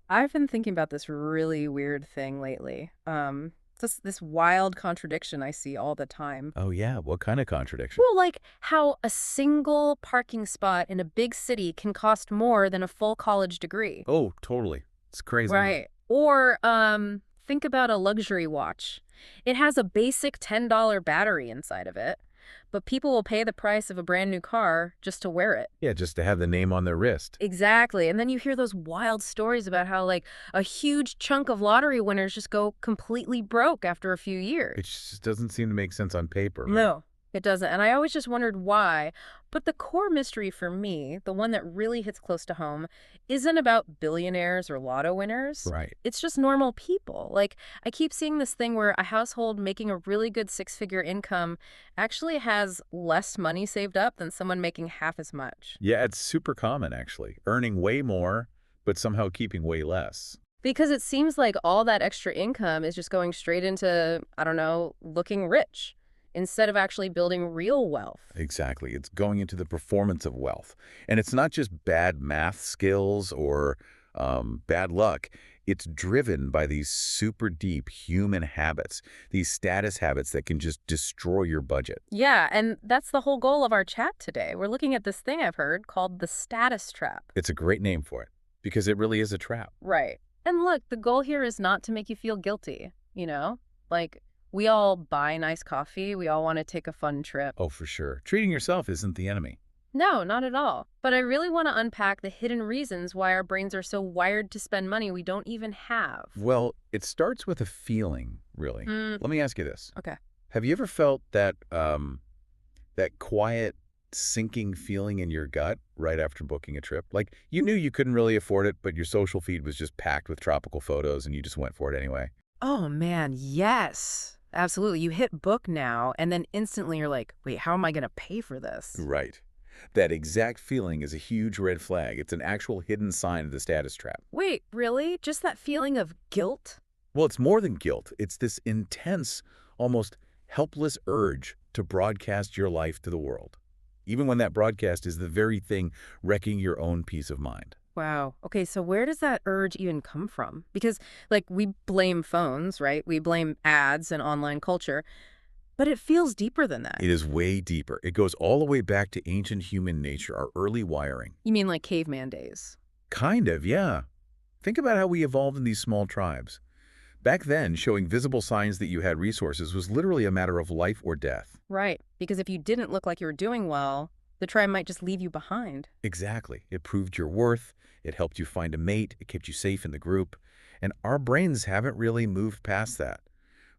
I've been thinking about this really weird thing lately. This wild contradiction I see all the time. Oh, yeah. What kind of contradiction? Well, like how a single parking spot in a big city can cost more than a full college degree. Oh, totally. It's crazy. Right. Or think about a luxury watch. It has a basic $10 battery inside of it, but people will pay the price of a brand new car just to wear it. Yeah, just to have the name on their wrist. Exactly. And then you hear those wild stories about how, like, a huge chunk of lottery winners just go completely broke after a few It years. just doesn't seem to make sense on paper, right? No, it doesn't. And I always just wondered why. But the core mystery for me, the one that really hits close to home, isn't about billionaires or lotto winners. Right. It's just normal people. Like, I keep seeing this thing where a household making a really good six-figure income actually has less money saved up than someone making half as much. Yeah, it's super common, actually. Earning way more, but somehow keeping way less. Because it seems like all that extra income is just going straight into, I don't know, looking rich instead of actually building real wealth. Exactly. It's going into the performance of wealth. And it's not just bad math skills or bad luck. It's driven by these super deep human habits, these status habits that can just destroy your budget. Yeah, and that's the whole goal of our chat today. We're looking at this thing I've heard called the status trap. It's a great name for it because it really is a trap. Right. And look, the goal here is not to make you feel guilty, you know? Like, we all buy nice coffee. We all want to take a fun trip. Oh, for sure. Treating yourself isn't the enemy. No, not at all. But I really want to unpack the hidden reasons why our brains are so wired to spend money we don't even have. Well, it starts with a feeling, really. Mm, Let me ask you this. okay. Have you ever felt that quiet, sinking feeling in your gut right after booking a trip? Like you knew you couldn't really afford it, but your social feed was just packed with tropical photos and you just went for it anyway. Oh, man, yes. Absolutely. You hit book now, and then instantly you're like, wait, how am I going to pay for this? Right. That exact feeling is a huge red flag. It's an actual hidden sign of the status trap. Wait, really? Just that feeling of guilt? Well, it's more than guilt. It's this intense, almost helpless urge to broadcast your life to the world, even when that broadcast is the very thing wrecking your own peace of mind. Wow. Okay, so where does that urge even come from? Because, like, we blame phones, right? We blame ads and online culture, but it feels deeper than that. It is way deeper. It goes all the way back to ancient human nature, our early wiring. You mean like caveman days? Kind of, yeah. Think about how we evolved in these small tribes. Back then, showing visible signs that you had resources was literally a matter of life or death. Right, because if you didn't look like you were doing well, the tribe might just leave you behind. Exactly. It proved your worth. It helped you find a mate. It kept you safe in the group. And our brains haven't really moved past that.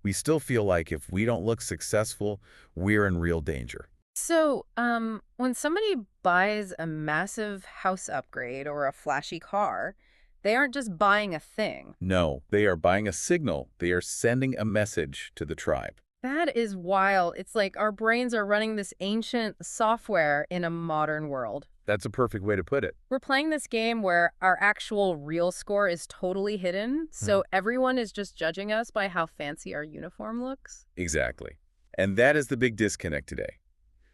We still feel like if we don't look successful, we're in real danger. So, when somebody buys a massive house upgrade or a flashy car, they aren't just buying a thing. No, they are buying a signal. They are sending a message to the tribe. That is wild. It's like our brains are running this ancient software in a modern world. That's a perfect way to put it. We're playing this game where our actual real score is totally hidden, so everyone is just judging us by how fancy our uniform looks. Exactly. And that is the big disconnect today.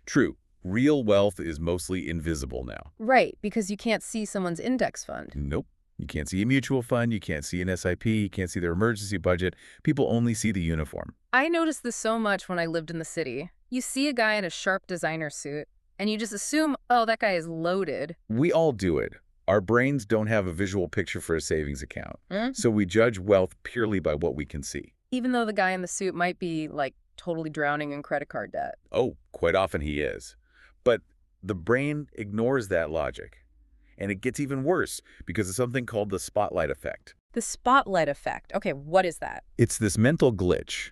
True, real wealth is mostly invisible now. Right, because you can't see someone's index fund. Nope. You can't see a mutual fund, you can't see an SIP, you can't see their emergency budget. People only see the uniform. I noticed this so much when I lived in the city. You see a guy in a sharp designer suit, and you just assume, oh, that guy is loaded. We all do it. Our brains don't have a visual picture for a savings account. Mm? So we judge wealth purely by what we can see. Even though the guy in the suit might be, like, totally drowning in credit card debt. Oh, quite often he is. But the brain ignores that logic. And it gets even worse because of something called the spotlight effect. The spotlight effect. Okay, what is that? It's this mental glitch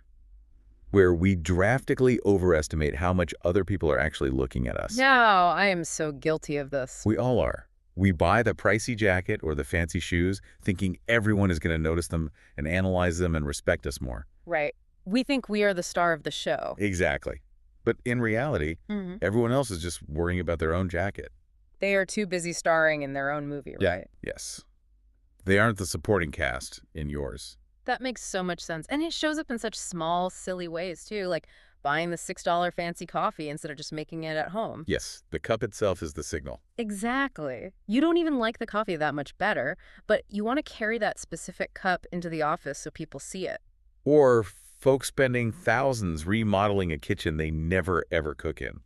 where we drastically overestimate how much other people are actually looking at us. No, I am so guilty of this. We all are. We buy the pricey jacket or the fancy shoes thinking everyone is going to notice them and analyze them and respect us more. Right. We think we are the star of the show. Exactly. But in reality, everyone else is just worrying about their own jacket. They are too busy starring in their own movie, right? Yes. They aren't the supporting cast in yours. That makes so much sense. And it shows up in such small, silly ways, too. Like buying the $6 fancy coffee instead of just making it at home. Yes, the cup itself is the signal. Exactly. You don't even like the coffee that much better, but you want to carry that specific cup into the office so people see it. Or folks spending thousands remodeling a kitchen they never ever cook in,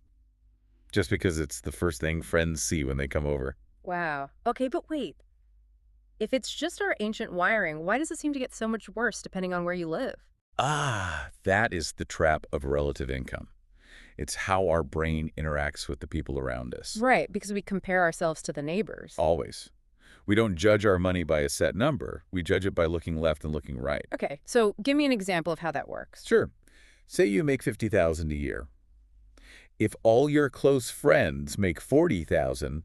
just because it's the first thing friends see when they come over. Wow. Okay, but wait. If it's just our ancient wiring, why does it seem to get so much worse depending on where you live? Ah, that is the trap of relative income. It's how our brain interacts with the people around us. Right, because we compare ourselves to the neighbors. Always. We don't judge our money by a set number. We judge it by looking left and looking right. Okay, so give me an example of how that works. Sure. Say you make $50,000 a year. If all your close friends make $40,000,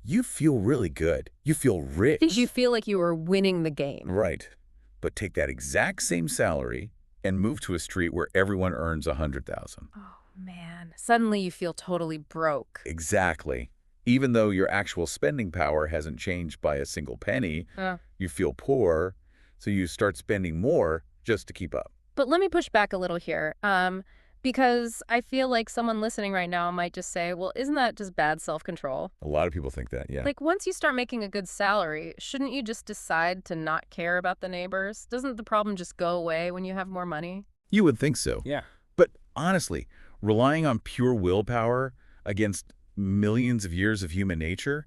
you feel really good. You feel rich. Did you feel like you were winning the game? Right. But take that exact same salary and move to a street where everyone earns $100,000. Oh, man. Suddenly you feel totally broke. Exactly. Even though your actual spending power hasn't changed by a single penny, you feel poor, so you start spending more just to keep up. But let me push back a little here, because I feel like someone listening right now might just say, well, isn't that just bad self-control? A lot of people think that, yeah. Like, once you start making a good salary, shouldn't you just decide to not care about the neighbors? Doesn't the problem just go away when you have more money? You would think so. Yeah. But honestly, relying on pure willpower against millions of years of human nature,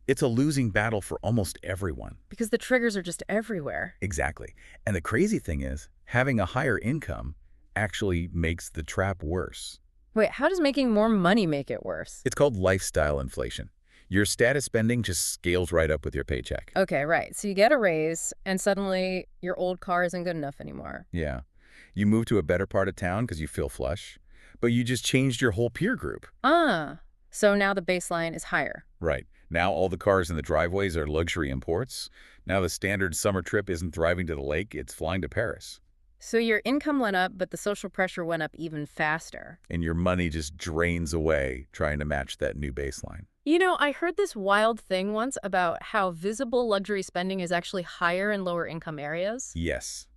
it's a losing battle for almost everyone. Because the triggers are just everywhere. Exactly. And the crazy thing is, having a higher income actually makes the trap worse. Wait, how does making more money make it worse? It's called lifestyle inflation. Your status spending just scales right up with your paycheck. Okay, right. So you get a raise, and suddenly your old car isn't good enough anymore. Yeah. You move to a better part of town because you feel flush, but you just changed your whole peer group. So now the baseline is higher. Right. Now all the cars in the driveways are luxury imports. Now the standard summer trip isn't driving to the lake, it's flying to Paris. So your income went up, but the social pressure went up even faster. And your money just drains away trying to match that new baseline. You know, I heard this wild thing once about how visible luxury spending is actually higher in lower income areas. Yes.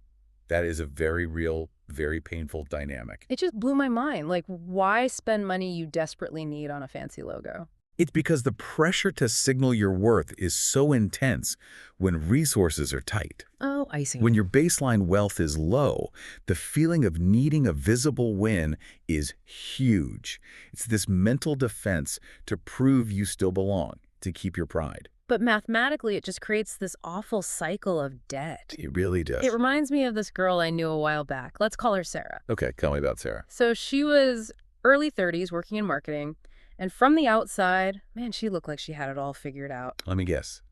That is a very real, very painful dynamic. It just blew my mind. Like, why spend money you desperately need on a fancy logo? It's because the pressure to signal your worth is so intense when resources are tight. Oh, I see. When your baseline wealth is low, the feeling of needing a visible win is huge. It's this mental defense to prove you still belong, to keep your pride. But mathematically, it just creates this awful cycle of debt. It really does. It reminds me of this girl I knew a while back. Let's call her Sarah. Okay, tell me about Sarah. So she was early 30s working in marketing. And from the outside, man, she looked like she had it all figured out. Let me guess.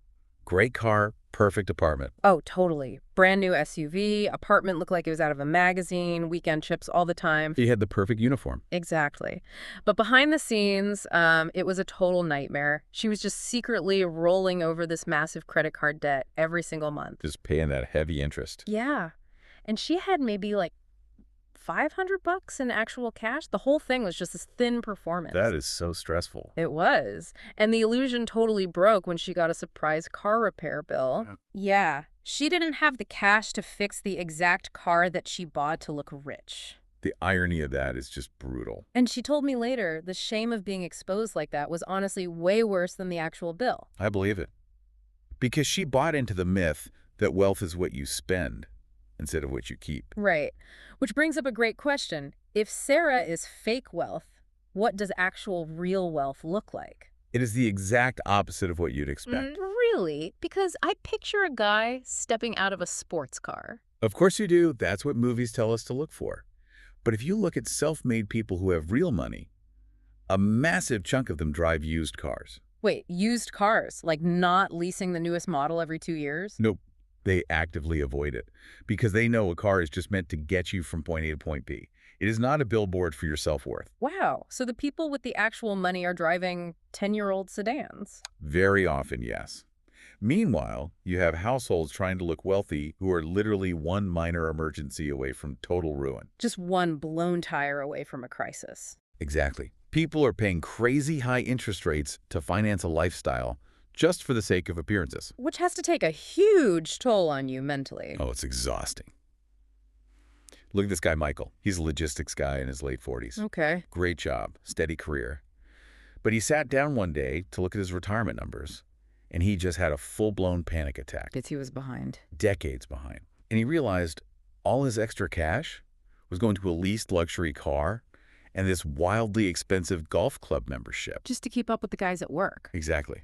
Great car, perfect apartment. Oh, totally. Brand new SUV, apartment looked like it was out of a magazine, weekend trips all the time. He had the perfect uniform. Exactly. But behind the scenes, it was a total nightmare. She was just secretly rolling over this massive credit card debt every single month. Just paying that heavy interest. Yeah. And she had maybe like $500 in actual cash. The whole thing was just this thin performance. That is so stressful. It was. And the illusion totally broke when she got a surprise car repair bill. Yeah. She didn't have the cash to fix the exact car that she bought to look rich. The irony of that is just brutal. And she told me later, the shame of being exposed like that was honestly way worse than the actual bill. I believe it. Because she bought into the myth that wealth is what you spend instead of what you keep. Right. Which brings up a great question. If Sarah is fake wealth, what does actual real wealth look like? It is the exact opposite of what you'd expect. Really? Because I picture a guy stepping out of a sports car. Of course you do. That's what movies tell us to look for. But if you look at self-made people who have real money, a massive chunk of them drive used cars. Wait, used cars? Like not leasing the newest model every 2 years? Nope. They actively avoid it because they know a car is just meant to get you from point A to point B. It is not a billboard for your self-worth. Wow. So the people with the actual money are driving 10-year-old sedans? Very often, yes. Meanwhile, you have households trying to look wealthy who are literally one minor emergency away from total ruin. Just one blown tire away from a crisis. Exactly. People are paying crazy high interest rates to finance a lifestyle just for the sake of appearances. Which has to take a huge toll on you mentally. Oh, it's exhausting. Look at this guy, Michael. He's a logistics guy in his late 40s. Okay. Great job, steady career. But he sat down one day to look at his retirement numbers, and he just had a full-blown panic attack, Because he was behind. decades behind. And he realized all his extra cash was going to a leased luxury car and this wildly expensive golf club membership. Just to keep up with the guys at work. Exactly.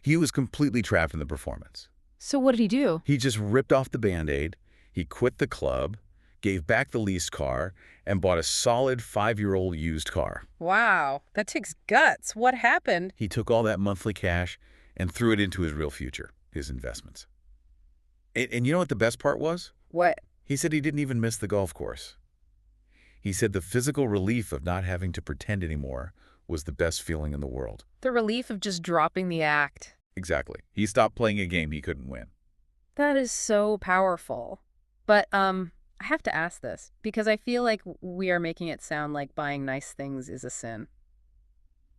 He was completely trapped in the performance. So what did he do? He just ripped off the Band-Aid, he quit the club, gave back the leased car, and bought a solid 5-year-old used car. Wow, that takes guts. What happened? He took all that monthly cash and threw it into his real future, his investments. And you know what the best part was? What? He said he didn't even miss the golf course. He said the physical relief of not having to pretend anymore was the best feeling in the world. The relief of just dropping the act. Exactly. He stopped playing a game he couldn't win. That is so powerful. But, I have to ask this, because I feel like we are making it sound like buying nice things is a sin.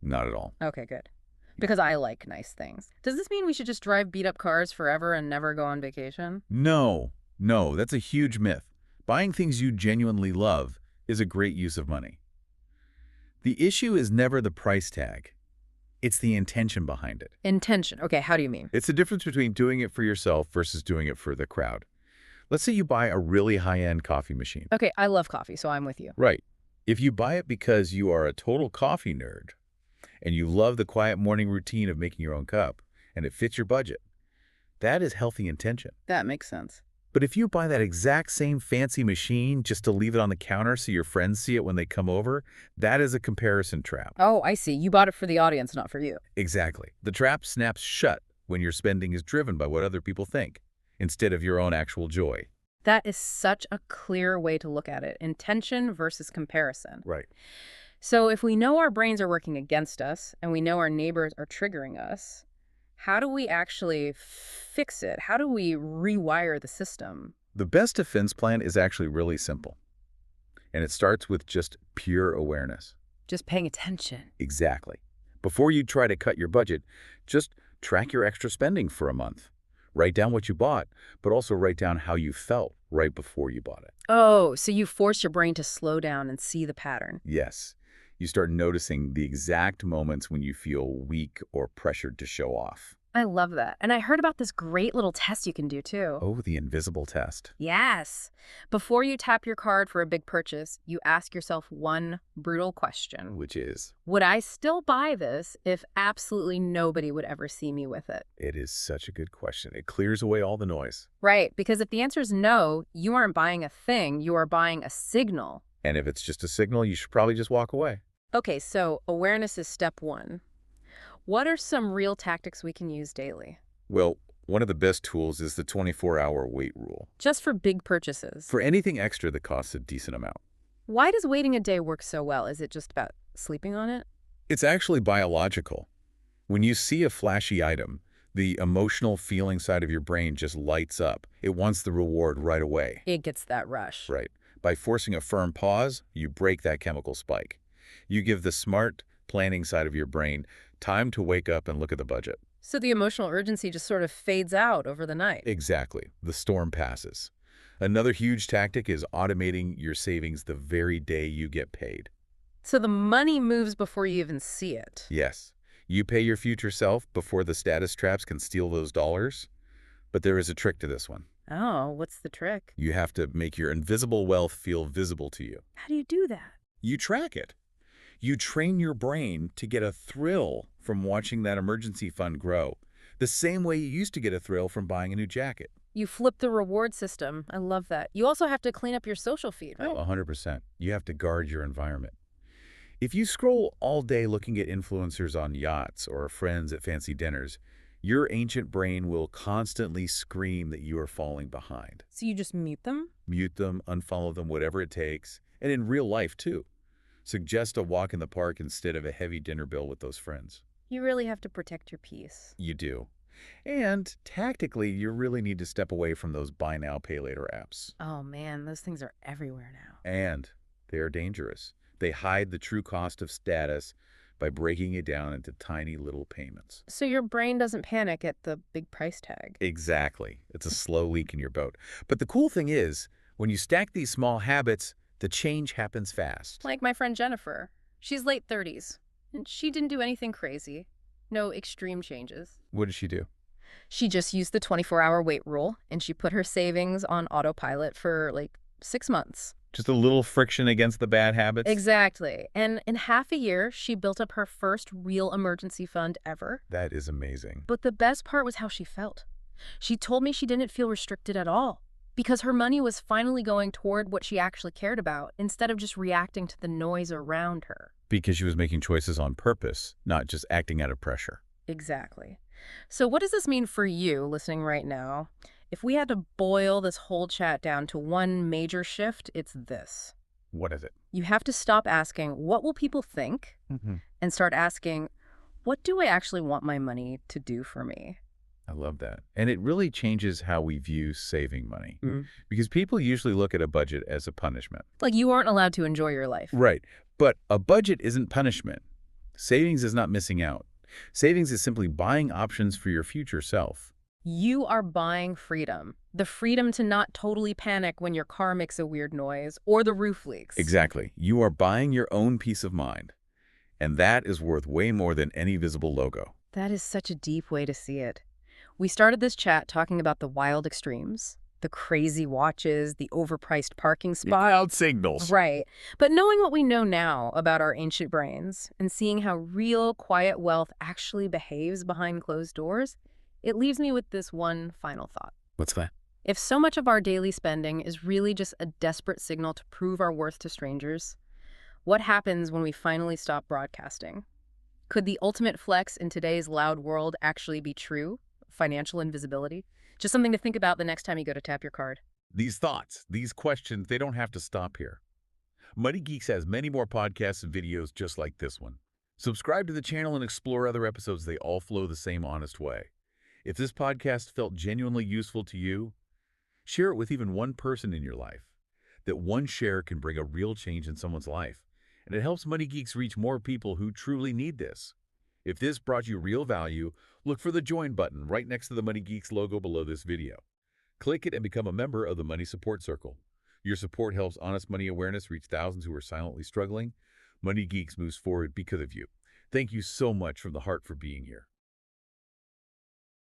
Not at all. Okay, good. Because I like nice things. Does this mean we should just drive beat-up cars forever and never go on vacation? No, that's a huge myth. Buying things you genuinely love is a great use of money. The issue is never the price tag. It's the intention behind it. Intention. Okay, how do you mean? It's the difference between doing it for yourself versus doing it for the crowd. Let's say you buy a really high-end coffee machine. Okay, I love coffee, so I'm with you. Right. If you buy it because you are a total coffee nerd and you love the quiet morning routine of making your own cup and it fits your budget, that is healthy intention. That makes sense. But if you buy that exact same fancy machine just to leave it on the counter so your friends see it when they come over, that is a comparison trap. Oh, I see. You bought it for the audience, not for you. Exactly. The trap snaps shut when your spending is driven by what other people think, instead of your own actual joy. That is such a clear way to look at it. Intention versus comparison. Right. So if we know our brains are working against us and we know our neighbors are triggering us, how do we actually fix it? How do we rewire the system? The best defense plan is actually really simple. And it starts with just pure awareness. Just paying attention. Exactly. Before you try to cut your budget, just track your extra spending for a month. Write down what you bought, but also write down how you felt right before you bought it. Oh, so you force your brain to slow down and see the pattern. Yes. You start noticing the exact moments when you feel weak or pressured to show off. I love that. And I heard about this great little test you can do, too. Oh, the invisible test. Yes. Before you tap your card for a big purchase, you ask yourself one brutal question. Which is? Would I still buy this if absolutely nobody would ever see me with it? It is such a good question. It clears away all the noise. Right, because if the answer is no, you aren't buying a thing, you are buying a signal. And if it's just a signal, you should probably just walk away. Okay, so awareness is step one. What are some real tactics we can use daily? Well, one of the best tools is the 24-hour wait rule. Just for big purchases. For anything extra that costs a decent amount. Why does waiting a day work so well? Is it just about sleeping on it? It's actually biological. When you see a flashy item, the emotional feeling side of your brain just lights up. It wants the reward right away. It gets that rush. Right. By forcing a firm pause, you break that chemical spike. You give the smart, planning side of your brain time to wake up and look at the budget. So the emotional urgency just sort of fades out over the night. Exactly. The storm passes. Another huge tactic is automating your savings the very day you get paid. So the money moves before you even see it. Yes. You pay your future self before the status traps can steal those dollars. But there is a trick to this one. Oh, what's the trick? You have to make your invisible wealth feel visible to you. How do you do that? You track it. You train your brain to get a thrill from watching that emergency fund grow, the same way you used to get a thrill from buying a new jacket. You flip the reward system. I love that. You also have to clean up your social feed, right? Oh, 100%. You have to guard your environment. If you scroll all day looking at influencers on yachts or friends at fancy dinners, your ancient brain will constantly scream that you are falling behind. So you just mute them? Mute them, unfollow them, whatever it takes. And in real life, too. Suggest a walk in the park instead of a heavy dinner bill with those friends. You really have to protect your peace. You do. And tactically, you really need to step away from those buy now, pay later apps. Oh man, those things are everywhere now. And they are dangerous. They hide the true cost of status by breaking it down into tiny little payments. So your brain doesn't panic at the big price tag. Exactly. It's a slow leak in your boat. But the cool thing is, When you stack these small habits, the change happens fast. Like my friend Jennifer. She's late 30s, and she didn't do anything crazy. No extreme changes. What did she do? She just used the 24-hour wait rule, and she put her savings on autopilot for like 6 months. Just a little friction against the bad habits? Exactly. And in half a year, she built up her first real emergency fund ever. That is amazing. But the best part was how she felt. She told me she didn't feel restricted at all because her money was finally going toward what she actually cared about instead of just reacting to the noise around her. Because she was making choices on purpose, not just acting out of pressure. Exactly. So what does this mean for you listening right now? If we had to boil this whole chat down to one major shift, it's this. What is it? You have to stop asking, what will people think? And start asking, what do I actually want my money to do for me? I love that. And it really changes how we view saving money. Mm. Because people usually look at a budget as a punishment. Like you aren't allowed to enjoy your life. Right. But a budget isn't punishment. Savings is not missing out. Savings is simply buying options for your future self. You are buying freedom. The freedom to not totally panic when your car makes a weird noise or the roof leaks. Exactly. You are buying your own peace of mind. And that is worth way more than any visible logo. That is such a deep way to see it. We started this chat talking about the wild extremes, the crazy watches, the overpriced parking spots. Wild signals. Right. But knowing what we know now about our ancient brains and seeing how real, quiet wealth actually behaves behind closed doors, it leaves me with this one final thought. What's that? If so much of our daily spending is really just a desperate signal to prove our worth to strangers, what happens when we finally stop broadcasting? Could the ultimate flex in today's loud world actually be true? Financial invisibility? Just something to think about the next time you go to tap your card. These thoughts, these questions, they don't have to stop here. Money Geeks has many more podcasts and videos just like this one. Subscribe to the channel and explore other episodes. They all flow the same honest way. If this podcast felt genuinely useful to you, share it with even one person in your life. That one share can bring a real change in someone's life, and it helps Money Geeks reach more people who truly need this. If this brought you real value, look for the Join button right next to the Money Geeks logo below this video. Click it and become a member of the Money Support Circle. Your support helps honest money awareness reach thousands who are silently struggling. Money Geeks moves forward because of you. Thank you so much from the heart for being here.